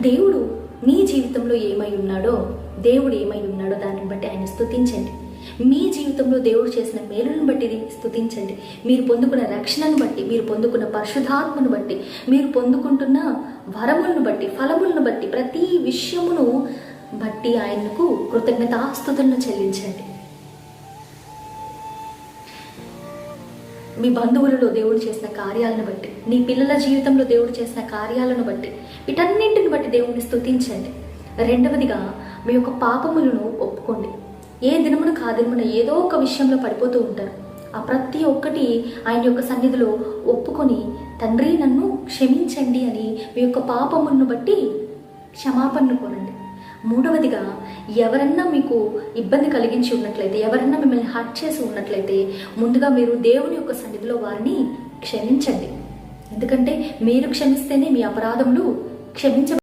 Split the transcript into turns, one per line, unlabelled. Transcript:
దేవుడు నీ జీవితంలో ఏమై ఉన్నాడో, దేవుడు ఏమై ఉన్నాడో దాన్ని బట్టి ఆయన స్తుతించండి. మీ జీవితంలో దేవుడు చేసిన మేలులను బట్టి స్తుతించండి. మీరు పొందుకున్న రక్షణను బట్టి, మీరు పొందుకున్న పరిశుద్ధాత్మను బట్టి, మీరు పొందుకుంటున్న వరములను బట్టి, ఫలములను బట్టి, ప్రతి విషయమును బట్టి ఆయనకు కృతజ్ఞతాస్తుతులను చెల్లించండి. మీ బంధువులలో దేవుడు చేసిన కార్యాలను బట్టి, నీ పిల్లల జీవితంలో దేవుడు చేసిన కార్యాలను బట్టి, వీటన్నింటిని బట్టి దేవుడిని స్తుతించండి. రెండవదిగా మీ యొక్క పాపములను ఒప్పుకోండి. ఏ దినమును కాదినమున ఏదో ఒక విషయంలో పడిపోతూ ఉంటారు. ఆ ప్రతి ఒక్కటి ఆయన యొక్క సన్నిధిలో ఒప్పుకొని, తండ్రి నన్ను క్షమించండి అని మీ యొక్క పాపములను బట్టి క్షమాపణను కోరండి. మూడవదిగా ఎవరన్నా మీకు ఇబ్బంది కలిగించి ఉన్నట్లయితే, ఎవరన్నా మిమ్మల్ని హర్ట్ చేసి ఉన్నట్లయితే, ముందుగా మీరు దేవుని యొక్క సన్నిధిలో వారిని క్షమించండి. ఎందుకంటే మీరు క్షమిస్తేనే మీ అపరాధములు క్షమించ